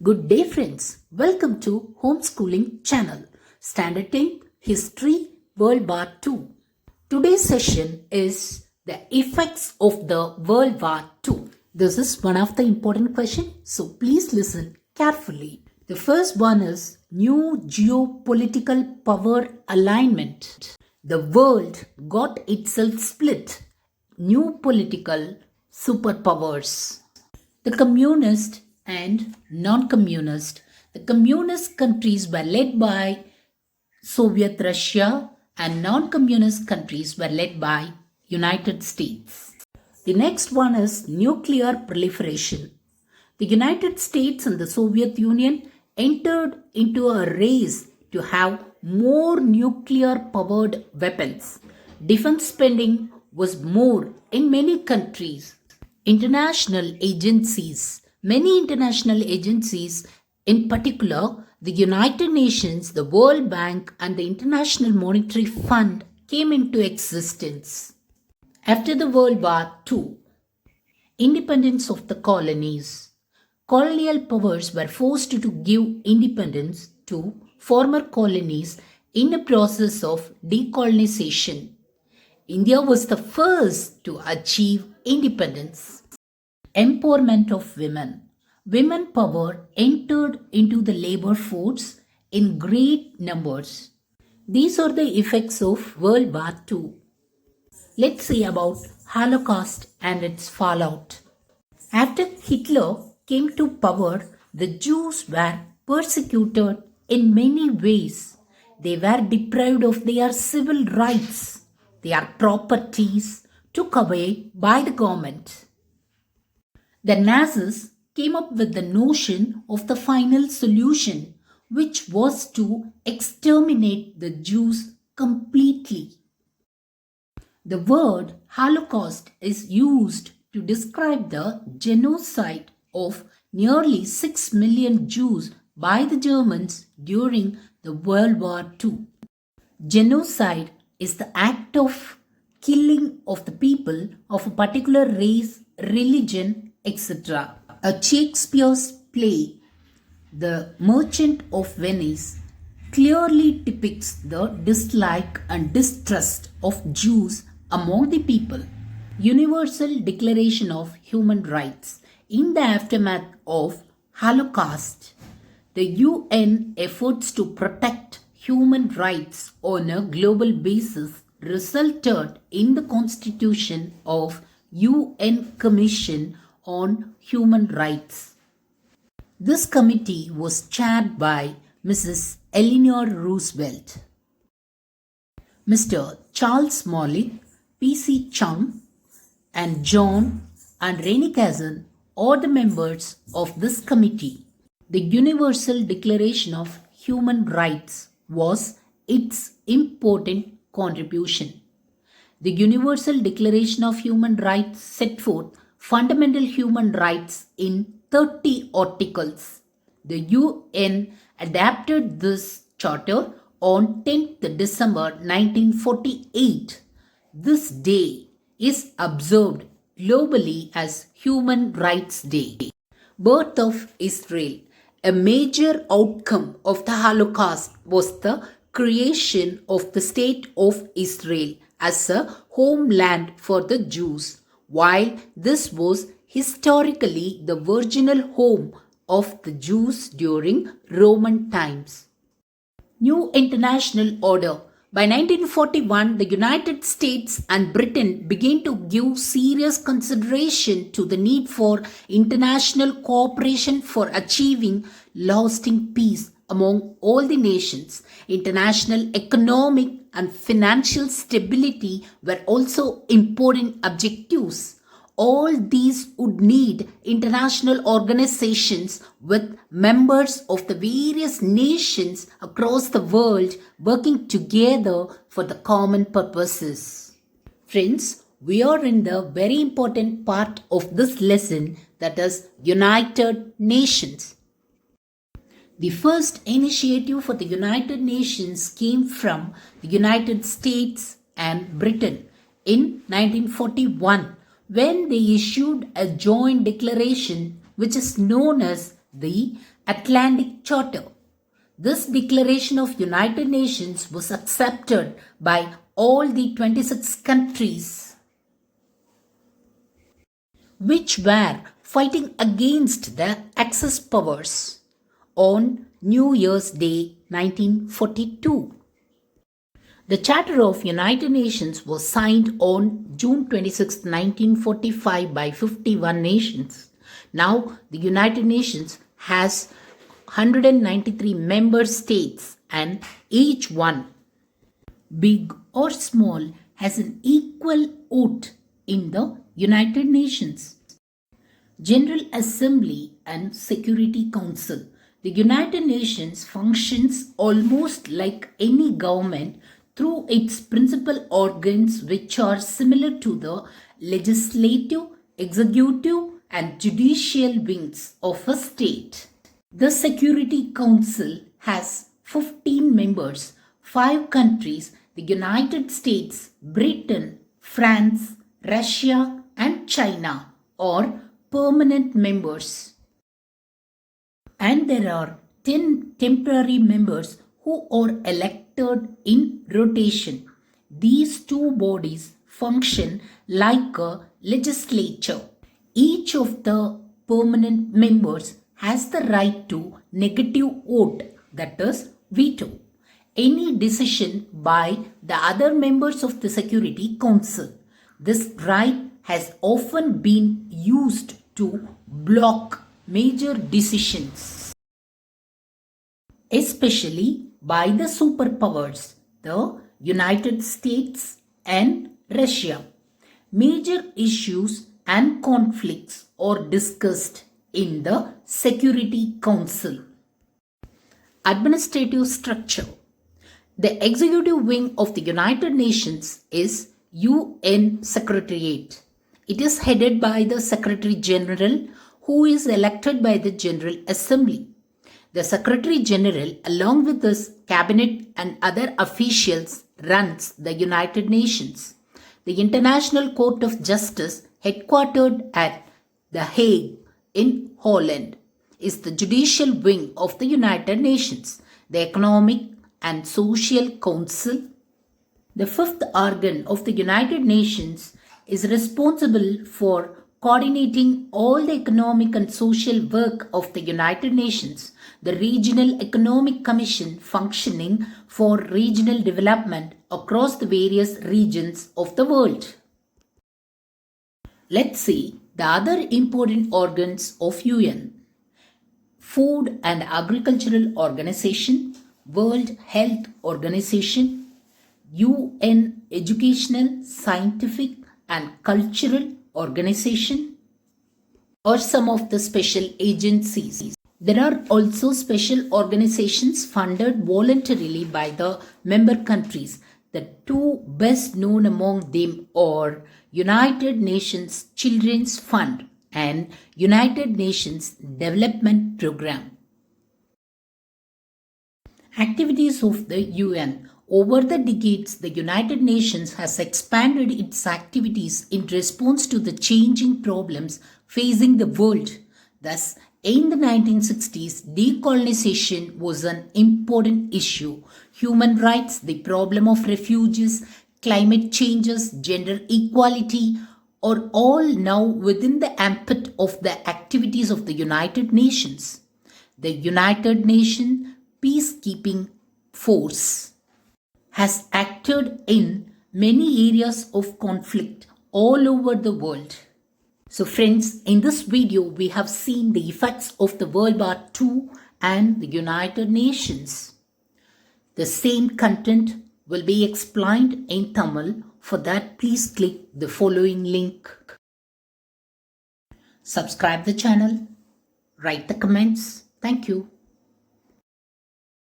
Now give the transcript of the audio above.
Good day friends, welcome to Homeschooling channel, Standard 10 History World War II. Today's session is the effects of the World War II. This is one of the important questions, so please listen carefully. The first one is new geopolitical power alignment. The world got itself split. New political superpowers. The communist and non-communist. The communist countries were led by Soviet Russia and non-communist countries were led by United States. The next one is nuclear proliferation. The United States and the Soviet Union entered into a race to have more nuclear powered weapons. Defense spending was more in many countries. International agencies. Many international agencies, in particular the United Nations, the World Bank and the International Monetary Fund came into existence. After the World War II, independence of the colonies. Colonial powers were forced to give independence to former colonies in a process of decolonization. India was the first to achieve independence. Empowerment of women. Women power entered into the labor force in great numbers. These are the effects of World War II. Let's see about Holocaust and its fallout. After Hitler came to power, the Jews were persecuted in many ways. They were deprived of their civil rights. Their properties took away by the government. The Nazis came up with the notion of the final solution, which was to exterminate the Jews completely. The word Holocaust is used to describe the genocide of nearly 6 million Jews by the Germans during the World War II. Genocide is the act of killing of the people of a particular race, religion, etc. A Shakespeare's play, The Merchant of Venice, clearly depicts the dislike and distrust of Jews among the people. Universal Declaration of Human Rights. In the aftermath of Holocaust, the UN efforts to protect human rights on a global basis resulted in the constitution of UN Commission on Human Rights. This committee was chaired by Mrs. Eleanor Roosevelt. Mr. Charles Molik, P.C. Chung, and John and Rennie Kazan are the members of this committee. The Universal Declaration of Human Rights was its important contribution. The Universal Declaration of Human Rights set forth fundamental human rights in 30 articles. The UN adopted this charter on 10th December 1948. This day is observed globally as Human Rights Day. Birth of Israel. A major outcome of the Holocaust was the creation of the State of Israel as a homeland for the Jews. While this was historically the virginal home of the Jews during Roman times. New international order. By 1941, the United States and Britain began to give serious consideration to the need for international cooperation for achieving lasting peace among all the nations. International economic and financial stability were also important objectives. All these would need international organizations with members of the various nations across the world working together for the common purposes. Friends, we are in the very important part of this lesson, that is United Nations. The first initiative for the United Nations came from the United States and Britain in 1941. When they issued a joint declaration which is known as the Atlantic Charter. This declaration of United Nations was accepted by all the 26 countries which were fighting against the Axis powers on New Year's Day 1942. The Charter of United Nations was signed on June 26, 1945 by 51 nations. Now, the United Nations has 193 member states and each one, big or small, has an equal vote in the United Nations. General Assembly and Security Council. The United Nations functions almost like any government through its principal organs, which are similar to the legislative, executive, and judicial wings of a state. The Security Council has 15 members, 5 countries, the United States, Britain, France, Russia, and China are permanent members. And there are 10 temporary members who are elected in rotation. These two bodies function like a legislature. Each of the permanent members has the right to negative vote, that is, veto any decision by the other members of the Security Council. This right has often been used to block major decisions, especially by the superpowers, the United States and Russia. Major issues and conflicts are discussed in the Security Council. Administrative structure. The executive wing of the United Nations is UN Secretariat. It is headed by the Secretary General, who is elected by the General Assembly. The Secretary General, along with his cabinet and other officials, runs the United Nations. The International Court of Justice, headquartered at The Hague in Holland, is the judicial wing of the United Nations. The Economic and Social Council, the fifth organ of the United Nations, is responsible for coordinating all the economic and social work of the United Nations. The Regional Economic Commission functioning for regional development across the various regions of the world. Let's see the other important organs of UN. Food and Agricultural Organization, World Health Organization, UN Educational, Scientific and Cultural Organization are some of the special agencies. There are also special organizations funded voluntarily by the member countries. The two best known among them are United Nations Children's Fund and United Nations Development Programme. Activities of the UN. Over the decades, the United Nations has expanded its activities in response to the changing problems facing the world. Thus, in the 1960s, decolonization was an important issue. Human rights, the problem of refugees, climate changes, gender equality are all now within the ambit of the activities of the United Nations. The United Nations Peacekeeping Force has acted in many areas of conflict all over the world. So friends, in this video, we have seen the effects of the World War II and the United Nations. The same content will be explained in Tamil. For that, please click the following link. Subscribe the channel, write the comments. Thank you.